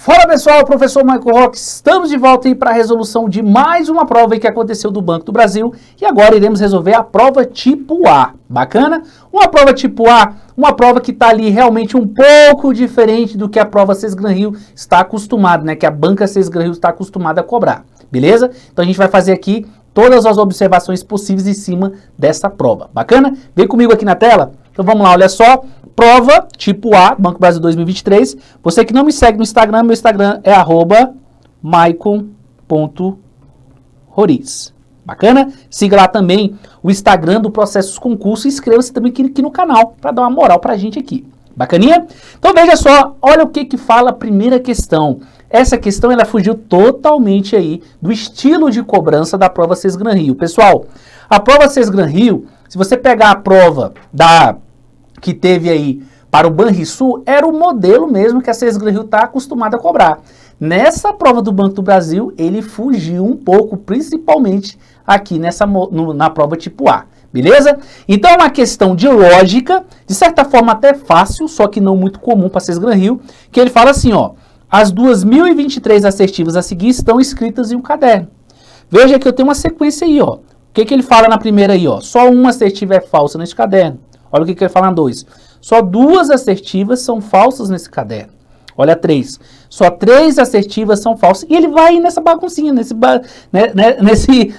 Fala pessoal, professor Michael Roque, estamos de volta aí para a resolução de mais uma prova aí que aconteceu do Banco do Brasil e agora iremos resolver a prova tipo A, bacana? Uma prova tipo A, uma prova que está ali realmente um pouco diferente do que a prova Sesgran-Rio está acostumada, né? Que a banca Sesgran-Rio está acostumada a cobrar, beleza? Então a gente vai fazer aqui todas as observações possíveis em cima dessa prova, bacana? Vem comigo aqui na tela, então vamos lá, olha só. Prova tipo A, Banco Brasil 2023. Você que não me segue no Instagram, meu Instagram é @maicon.roriz. Bacana? Siga lá também o Instagram do Processos Concurso e inscreva-se também aqui no canal para dar uma moral pra gente aqui. Bacaninha? Então veja só, olha o que fala a primeira questão. Essa questão ela fugiu totalmente aí do estilo de cobrança da prova Sesgran-Rio. Pessoal, a prova Sesgran-Rio, se você pegar a prova que teve aí para o Banrisul, era o modelo mesmo que a Sesgran-Rio está acostumada a cobrar. Nessa prova do Banco do Brasil, ele fugiu um pouco, principalmente aqui na prova tipo A, beleza? Então é uma questão de lógica, de certa forma até fácil, só que não muito comum para a Sesgran-Rio, que ele fala assim, ó, as 2023 assertivas a seguir estão escritas em um caderno. Veja que eu tenho uma sequência aí, ó. O que ele fala na primeira aí, ó? Só uma assertiva é falsa nesse caderno. Olha o que ele fala na 2. Só 2 assertivas são falsas nesse caderno. Olha 3. Só 3 assertivas são falsas. E ele vai nessa baguncinha,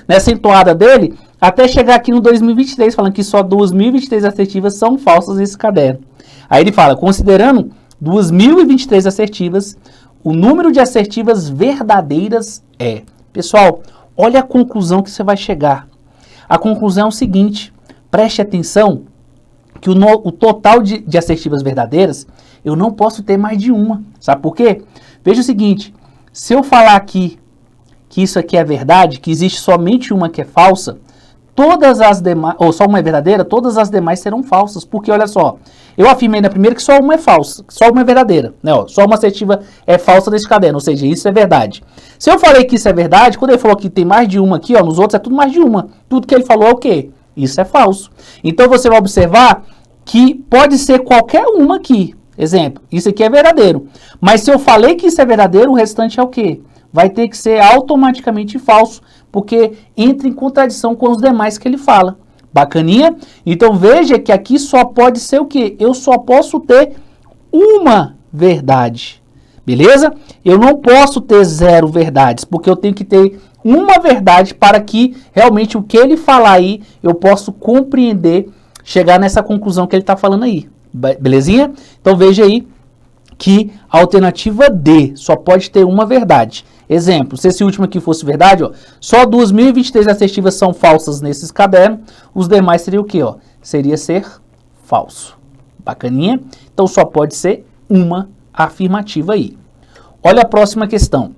nessa entoada dele, até chegar aqui no 2023, falando que só 2023 assertivas são falsas nesse caderno. Aí ele fala, considerando 2023 assertivas, o número de assertivas verdadeiras é... Pessoal, olha a conclusão que você vai chegar. A conclusão é o seguinte, preste atenção, que o total de assertivas verdadeiras, eu não posso ter mais de uma. Sabe por quê? Veja o seguinte, se eu falar aqui que isso aqui é verdade, que existe somente uma que é falsa, todas as demais, ou só uma é verdadeira, todas as demais serão falsas. Porque, olha só, eu afirmei na primeira que só uma é falsa, só uma é verdadeira. Né? Ó, só uma assertiva é falsa nesse caderno, ou seja, isso é verdade. Se eu falei que isso é verdade, quando ele falou que tem mais de uma aqui, ó, nos outros é tudo mais de uma. Tudo que ele falou é o quê? Isso é falso. Então você vai observar que pode ser qualquer uma aqui. Exemplo, isso aqui é verdadeiro. Mas se eu falei que isso é verdadeiro, o restante é o quê? Vai ter que ser automaticamente falso, porque entra em contradição com os demais que ele fala. Bacaninha? Então veja que aqui só pode ser o quê? Eu só posso ter uma verdade. Beleza? Eu não posso ter 0 verdades, porque eu tenho que ter uma verdade para que realmente o que ele falar aí eu possa compreender, chegar nessa conclusão que ele está falando aí. Belezinha? Então veja aí que a alternativa D só pode ter uma verdade. Exemplo, se esse último aqui fosse verdade, ó, só 2023 assertivas são falsas nesses cadernos, os demais seria o quê? Ó? Seria ser falso. Bacaninha? Então só pode ser uma afirmativa aí. Olha a próxima questão.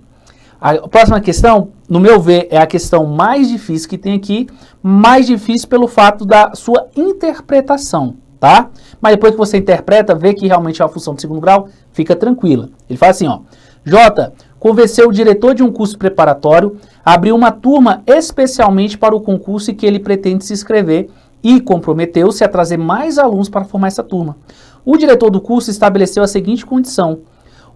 A próxima questão, no meu ver, é a questão mais difícil que tem aqui, mais difícil pelo fato da sua interpretação, tá? Mas depois que você interpreta, vê que realmente é uma função de segundo grau, fica tranquila. Ele fala assim, ó, J convenceu o diretor de um curso preparatório a abrir uma turma especialmente para o concurso em que ele pretende se inscrever e comprometeu-se a trazer mais alunos para formar essa turma. O diretor do curso estabeleceu a seguinte condição: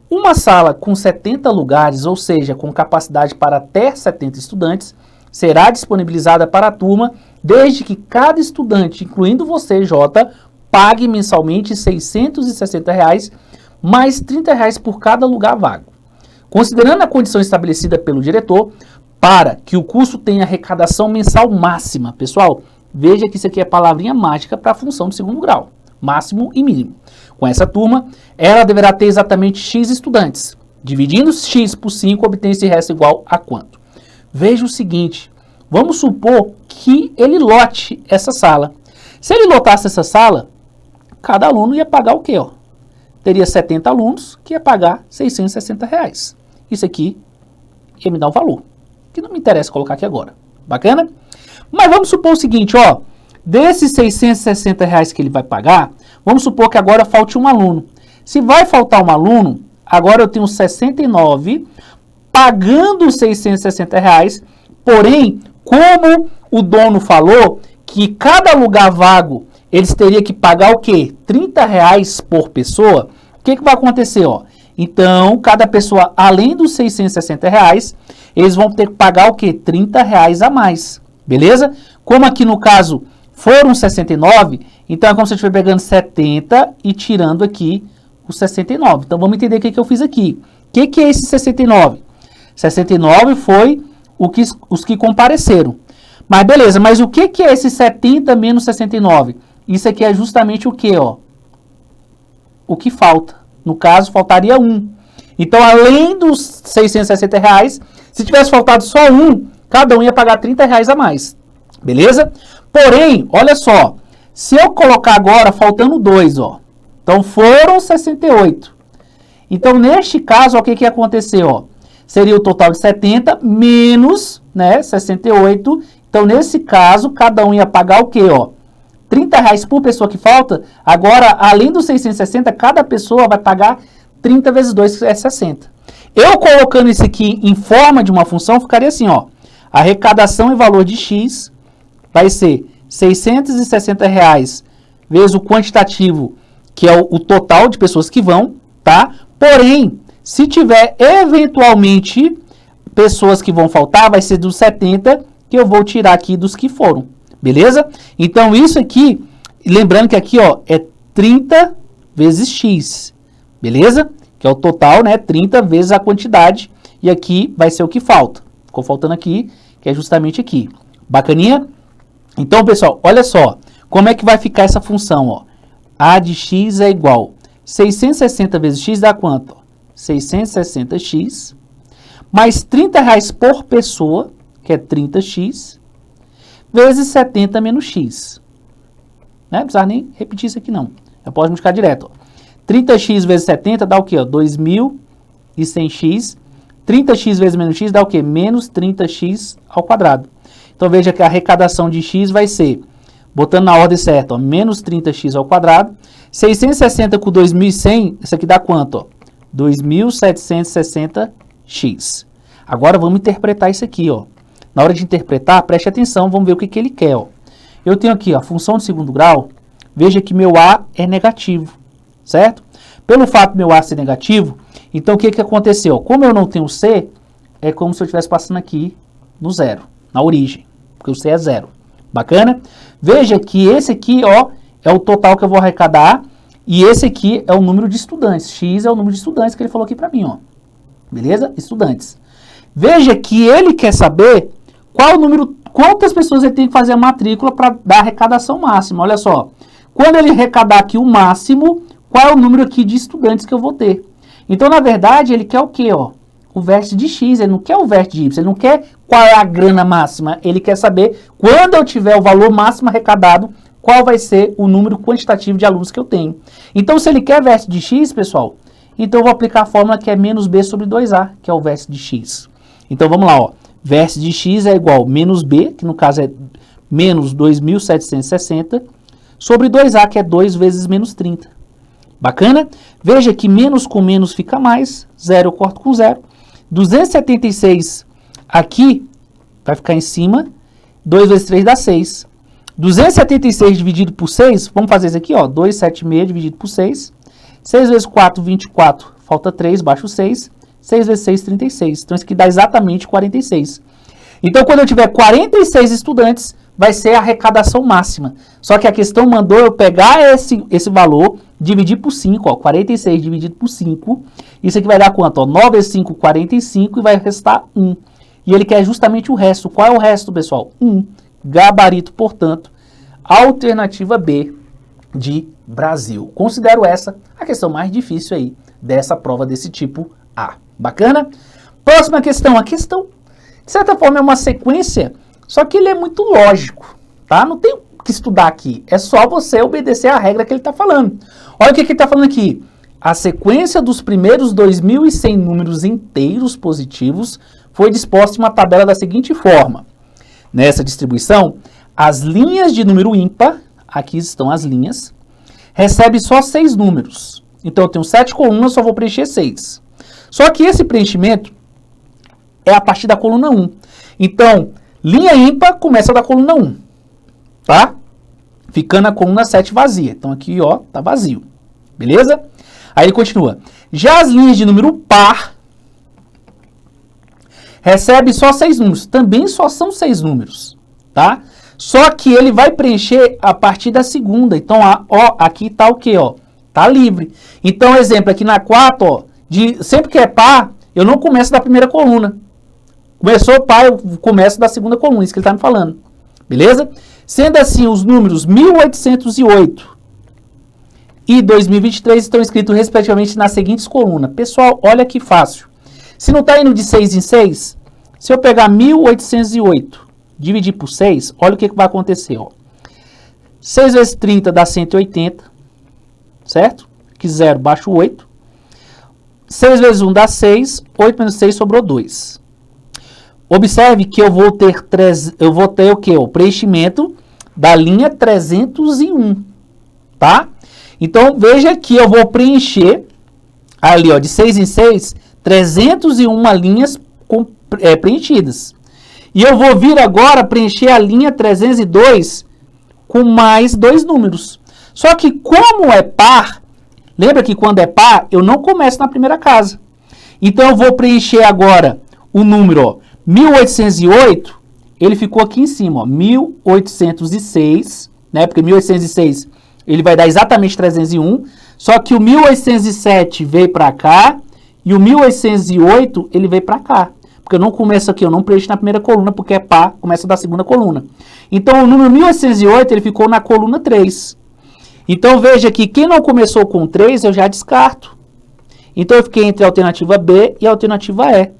uma sala com 70 lugares, ou seja, com capacidade para até 70 estudantes, será disponibilizada para a turma, desde que cada estudante, incluindo você, J, pague mensalmente R$ 660, mais R$ 30 por cada lugar vago. Considerando a condição estabelecida pelo diretor, para que o curso tenha arrecadação mensal máxima, pessoal, veja que isso aqui é palavrinha mágica para a função de segundo grau, máximo e mínimo. Com essa turma, ela deverá ter exatamente X estudantes. Dividindo X por 5, obtém esse resto igual a quanto? Veja o seguinte, vamos supor que ele lote essa sala. Se ele lotasse essa sala, cada aluno ia pagar o quê? Ó? Teria 70 alunos que ia pagar R$ 660. Isso aqui ia me dar um valor, que não me interessa colocar aqui agora. Bacana? Mas vamos supor o seguinte, ó, desses R$ 660 que ele vai pagar, vamos supor que agora falte um aluno. Se vai faltar um aluno, agora eu tenho 69 pagando R$ 660, porém, como o dono falou que cada lugar vago eles teriam que pagar o quê? R$ 30 por pessoa, o que vai acontecer? Ó? Então, cada pessoa, além dos R$660, eles vão ter que pagar o quê? R$30 a mais, beleza? Como aqui no caso foram 69, então é como se eu estivesse pegando 70 e tirando aqui os 69. Então, vamos entender o que eu fiz aqui. O que é esse 69? 69 foi os que compareceram. Mas beleza, mas o que é esse 70 menos 69? Isso aqui é justamente o que, ó? O que falta. No caso, faltaria 1. Então, além dos R$660, se tivesse faltado só 1, cada um ia pagar R$30 a mais. Beleza? Porém, olha só. Se eu colocar agora, faltando 2, ó. Então, foram 68. Então, neste caso, ó, o que aconteceu, ó? Seria o total de 70 menos, né, 68. Então, nesse caso, cada um ia pagar o quê, ó? R$30 por pessoa que falta. Agora, além dos 660, cada pessoa vai pagar 30 vezes 2, que é 60. Eu colocando isso aqui em forma de uma função, ficaria assim, ó. Arrecadação em valor de X vai ser R$660 vezes o quantitativo, que é o total de pessoas que vão, tá? Porém, se tiver eventualmente pessoas que vão faltar, vai ser dos 70 que eu vou tirar aqui dos que foram. Beleza? Então, isso aqui, lembrando que aqui, ó, é 30 vezes X. Beleza? Que é o total, né? 30 vezes a quantidade. E aqui vai ser o que falta. Ficou faltando aqui, que é justamente aqui. Bacaninha? Então, pessoal, olha só. Como é que vai ficar essa função, ó? A de X é igual. 660 vezes X dá quanto? 660X. Mais R$30 por pessoa, que é 30X. Vezes 70 menos X. Não precisa nem repetir isso aqui, não. Eu posso multiplicar direto. Ó. 30x vezes 70 dá o quê? Ó? 2100x. 30x vezes menos x dá o quê? Menos 30x ao quadrado. Então, veja que a arrecadação de x vai ser, botando na ordem certa, ó, menos 30x ao quadrado. 660 com 2100, isso aqui dá quanto? Ó? 2760x. Agora, vamos interpretar isso aqui, ó. Na hora de interpretar, preste atenção, vamos ver o que ele quer. Ó. Eu tenho aqui ó, a função de segundo grau, veja que meu A é negativo, certo? Pelo fato de meu A ser negativo, então o que aconteceu? Como eu não tenho C, é como se eu estivesse passando aqui no zero, na origem, porque o C é zero. Bacana? Veja que esse aqui ó, é o total que eu vou arrecadar, e esse aqui é o número de estudantes. X é o número de estudantes que ele falou aqui para mim. Ó. Beleza? Estudantes. Veja que ele quer saber qual o número, quantas pessoas ele tem que fazer a matrícula para dar a arrecadação máxima. Olha só, quando ele arrecadar aqui o máximo, qual é o número aqui de estudantes que eu vou ter? Então, na verdade, ele quer o quê? Ó? O vértice de X, ele não quer o vértice de Y, ele não quer qual é a grana máxima, ele quer saber, quando eu tiver o valor máximo arrecadado, qual vai ser o número quantitativo de alunos que eu tenho. Então, se ele quer vértice de X, pessoal, então eu vou aplicar a fórmula que é menos B sobre 2A, que é o vértice de X. Então, vamos lá, ó. Vértice de X é igual a menos B, que no caso é menos 2.760, sobre 2A, que é 2 vezes menos 30. Bacana? Veja que menos com menos fica mais, 0 eu corto com 0. 276 aqui vai ficar em cima, 2 vezes 3 dá 6. 276 dividido por 6, vamos fazer isso aqui, ó, 276 dividido por 6. 6 vezes 4, 24, falta 3, baixo 6. 6 vezes 6, 36. Então, isso aqui dá exatamente 46. Então, quando eu tiver 46 estudantes, vai ser a arrecadação máxima. Só que a questão mandou eu pegar esse valor, dividir por 5, ó, 46 dividido por 5. Isso aqui vai dar quanto? Ó, 9 vezes 5, 45 e vai restar 1. E ele quer justamente o resto. Qual é o resto, pessoal? 1. Gabarito, portanto, alternativa B de Brasil. Considero essa a questão mais difícil aí dessa prova desse tipo A. Bacana? Próxima questão. A questão, de certa forma, é uma sequência, só que ele é muito lógico, tá? Não tem o que estudar aqui. É só você obedecer a regra que ele está falando. Olha o que ele está falando aqui. A sequência dos primeiros 2.100 números inteiros positivos foi disposta em uma tabela da seguinte forma. Nessa distribuição, as linhas de número ímpar, aqui estão as linhas, recebe só 6 números. Então, eu tenho 7 colunas, só vou preencher 6. Só que esse preenchimento é a partir da coluna 1. Então, linha ímpar começa da coluna 1, tá? Ficando a coluna 7 vazia. Então, aqui, ó, tá vazio. Beleza? Aí ele continua. Já as linhas de número par recebe só 6 números. Também só são 6 números, tá? Só que ele vai preencher a partir da segunda. Então, ó, aqui tá o quê, ó? Tá livre. Então, exemplo, aqui na 4, ó, sempre que é par, eu não começo da primeira coluna. Começou par, eu começo da segunda coluna, isso que ele tá me falando. Beleza? Sendo assim, os números 1808 e 2023 estão escritos respectivamente nas seguintes colunas. Pessoal, olha que fácil. Se não está indo de 6 em 6, se eu pegar 1808, dividir por 6, olha o que vai acontecer. Ó. 6 vezes 30 dá 180, certo? Que 0 baixa o 8. 6 vezes 1 dá 6, 8 menos 6 sobrou 2. Observe que eu vou ter o quê? O preenchimento da linha 301, tá? Então, veja que eu vou preencher ali, ó, de 6 em 6, 301 linhas preenchidas. E eu vou vir agora preencher a linha 302 com mais 2 números. Só que como é par, lembra que quando é par, eu não começo na primeira casa. Então eu vou preencher agora o número, ó, 1808, ele ficou aqui em cima, ó, 1806, né? Porque 1806 ele vai dar exatamente 301, só que o 1807 veio para cá e o 1808 ele veio para cá. Porque eu não começo aqui, eu não preencho na primeira coluna, porque é par, começa da segunda coluna. Então o número 1808 ele ficou na coluna 3. Então veja que quem não começou com 3 eu já descarto. Então eu fiquei entre a alternativa B e a alternativa E.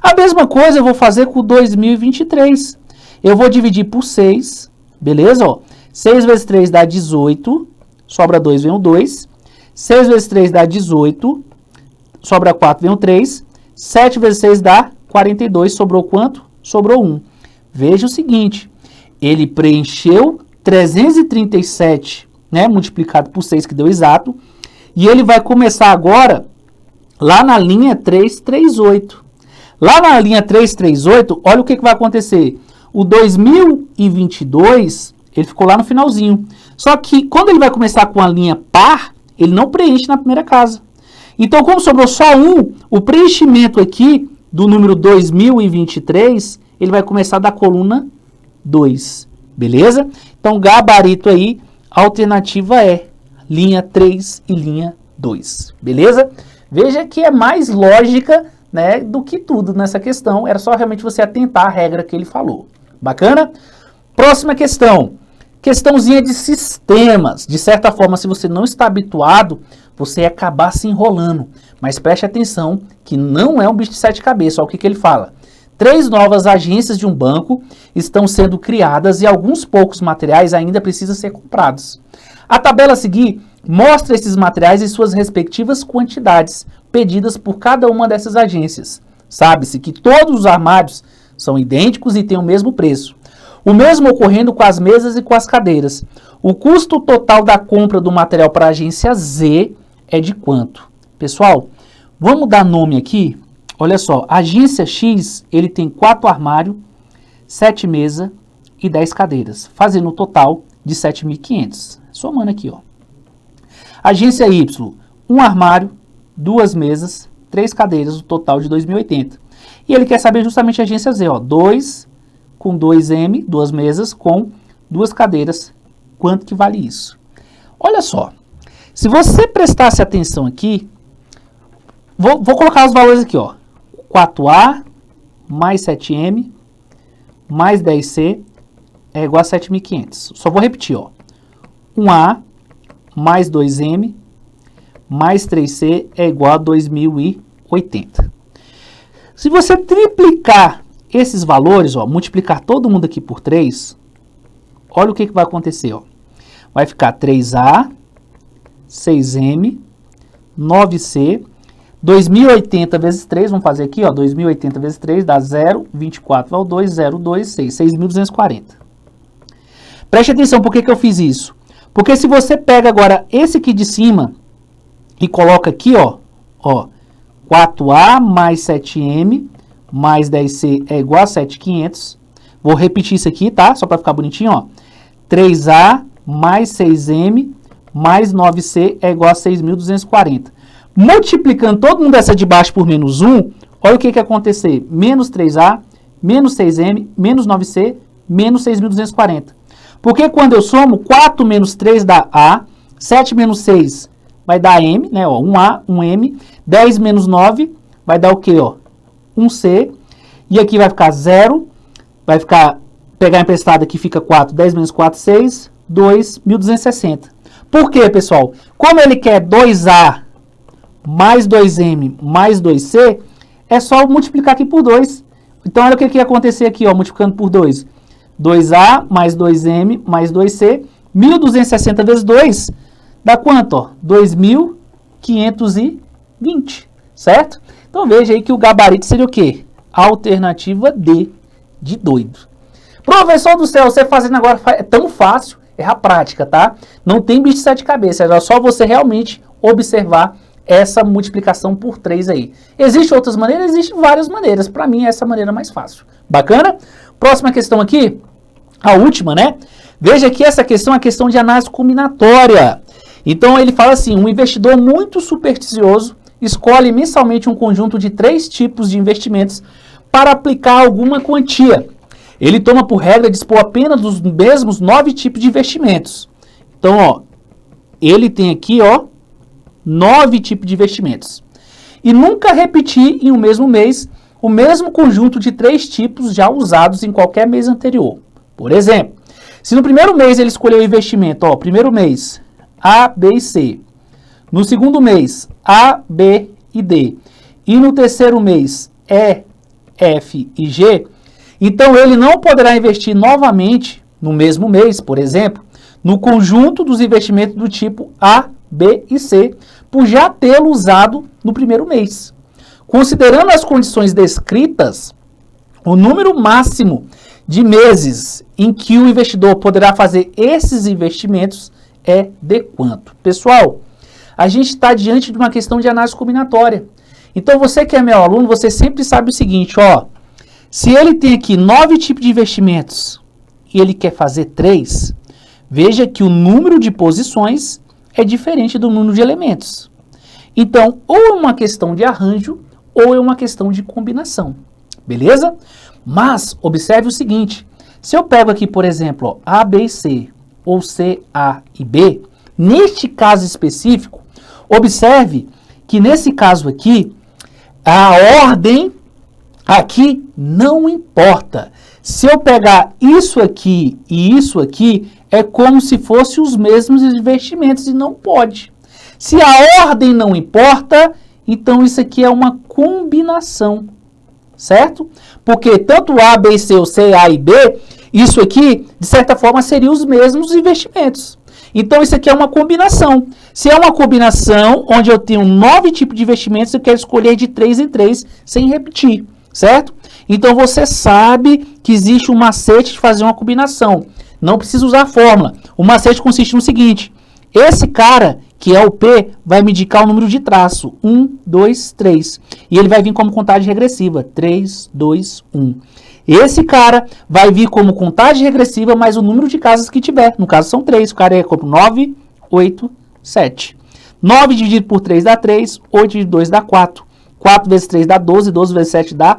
A mesma coisa eu vou fazer com o 2023. Eu vou dividir por 6, beleza? Ó, 6 vezes 3 dá 18, sobra 2, vem o 2. 6 vezes 3 dá 18, sobra 4, vem o 3. 7 vezes 6 dá 42, sobrou quanto? Sobrou 1. Veja o seguinte, ele preencheu 337, né, multiplicado por 6, que deu exato, e ele vai começar agora lá na linha 338. Lá na linha 338, olha o que vai acontecer. O 2022, ele ficou lá no finalzinho. Só que quando ele vai começar com a linha par, ele não preenche na primeira casa. Então, como sobrou só 1, o preenchimento aqui do número 2023, ele vai começar da coluna 2. Beleza? Então, gabarito aí, alternativa é linha 3 e linha 2. Beleza? Veja que é mais lógica, né, do que tudo nessa questão. Era só realmente você atentar à regra que ele falou. Bacana? Próxima questão. Questãozinha de sistemas. De certa forma, se você não está habituado, você ia acabar se enrolando. Mas preste atenção que não é um bicho de 7 cabeças. Olha o que ele fala. 3 novas agências de um banco estão sendo criadas e alguns poucos materiais ainda precisam ser comprados. A tabela a seguir mostra esses materiais e suas respectivas quantidades pedidas por cada uma dessas agências. Sabe-se que todos os armários são idênticos e têm o mesmo preço. O mesmo ocorrendo com as mesas e com as cadeiras. O custo total da compra do material para a agência Z é de quanto? Pessoal, vamos dar nome aqui. Olha só, a agência X, ele tem 4 armários, 7 mesas e 10 cadeiras, fazendo um total de 7.500. Somando aqui, ó. Agência Y, 1 armário, 2 mesas, 3 cadeiras, o total de 2.080. E ele quer saber justamente a agência Z, ó, 2 com 2M, 2 mesas com 2 cadeiras, quanto que vale isso? Olha só, se você prestasse atenção aqui, vou colocar os valores aqui, ó, 4A mais 7M mais 10C é igual a 7.500. Só vou repetir, ó, 1A mais 2M mais 3C é igual a 2.080. Se você triplicar esses valores, ó, multiplicar todo mundo aqui por 3, olha o que vai acontecer. Ó. Vai ficar 3A, 6M, 9C, 2.080 vezes 3, vamos fazer aqui, ó, 2.080 vezes 3 dá 0, 24 ao 2, 0, 2, 6, 6.240. Preste atenção, por que eu fiz isso? Porque se você pega agora esse aqui de cima e coloca aqui, ó, 4A mais 7M mais 10C é igual a 7.500. Vou repetir isso aqui, tá? Só para ficar bonitinho, ó. 3A mais 6M mais 9C é igual a 6.240. Multiplicando todo mundo dessa de baixo por menos 1, olha o que vai acontecer. Menos 3A, menos 6M, menos 9C, menos 6.240. Porque quando eu somo, 4 menos 3 dá A, 7 menos 6 vai dar M, né? Ó, 1A, 1M, 10 menos 9 vai dar o quê? Ó? 1C, e aqui vai ficar 0, vai ficar, pegar emprestado aqui fica 4, 10 menos 4, 6, 2, 1.260. Por quê, pessoal? Como ele quer 2A mais 2M mais 2C, é só multiplicar aqui por 2. Então, olha o que ia acontecer aqui, ó, multiplicando por 2. 2A mais 2M mais 2C, 1.260 vezes 2, dá quanto? Ó? 2.520, certo? Então, veja aí que o gabarito seria o quê? Alternativa D, de doido. Professor do céu, você fazendo agora é tão fácil, é a prática, tá? Não tem bicho de 7 cabeças, é só você realmente observar essa multiplicação por 3 aí. Existem outras maneiras? Existem várias maneiras. Para mim, essa é a maneira mais fácil. Bacana? Próxima questão aqui, a última, né? Veja que essa questão é a questão de análise combinatória. Então, ele fala assim, um investidor muito supersticioso escolhe mensalmente um conjunto de 3 tipos de investimentos para aplicar alguma quantia. Ele toma por regra dispor apenas dos mesmos 9 tipos de investimentos. Então, ó, ele tem aqui, ó, 9 tipos de investimentos. E nunca repetir em um mesmo mês o mesmo conjunto de 3 tipos já usados em qualquer mês anterior. Por exemplo, se no primeiro mês ele escolheu o investimento, ó, primeiro mês A, B e C. No segundo mês, A, B e D. E no terceiro mês, E, F e G. Então, ele não poderá investir novamente, no mesmo mês, por exemplo, no conjunto dos investimentos do tipo A, B e C, por já tê-lo usado no primeiro mês. Considerando as condições descritas, o número máximo de meses em que o investidor poderá fazer esses investimentos é de quanto? Pessoal, a gente está diante de uma questão de análise combinatória. Então, você que é meu aluno, você sempre sabe o seguinte, ó, se ele tem aqui 9 tipos de investimentos e ele quer fazer 3, veja que o número de posições é diferente do número de elementos. Então, ou é uma questão de arranjo, ou é uma questão de combinação. Beleza? Mas, observe o seguinte, se eu pego aqui, por exemplo, ó, A, B e C, ou C, A e B, neste caso específico, observe que nesse caso aqui, a ordem aqui não importa. Se eu pegar isso aqui e isso aqui, é como se fossem os mesmos investimentos e não pode. Se a ordem não importa, então isso aqui é uma combinação, certo? Porque tanto A, B, C, ou C, A e B, isso aqui, de certa forma, seriam os mesmos investimentos. Então, isso aqui é uma combinação. Se é uma combinação onde eu tenho 9 tipos de investimentos, eu quero escolher de 3 em 3, sem repetir, certo? Então, você sabe que existe um macete de fazer uma combinação. Não precisa usar a fórmula. O macete consiste no seguinte, esse cara, que é o P, vai me indicar o número de traço, 1, 2, 3. E ele vai vir como contagem regressiva, 3, 2, 1. Esse cara vai vir como contagem regressiva, mais o número de casas que tiver. No caso, são 3. O cara é como 9, 8, 7. 9 dividido por 3 dá 3. 8 dividido por 2 dá 4. 4 vezes 3 dá 12. 12 vezes 7 dá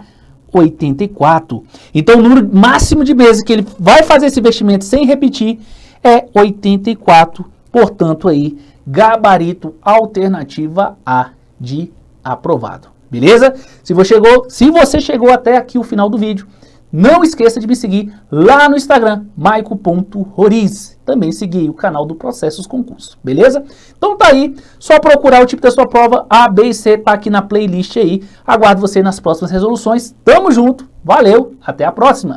84. Então, o número máximo de meses que ele vai fazer esse investimento sem repetir é 84. Portanto, aí, gabarito alternativa A de aprovado. Beleza? Se você chegou até aqui o final do vídeo, não esqueça de me seguir lá no Instagram, maico.roriz. Também seguir o canal do Processos Concurso, beleza? Então tá aí, só procurar o tipo da sua prova, A, B e C, tá aqui na playlist aí. Aguardo você nas próximas resoluções. Tamo junto, valeu, até a próxima!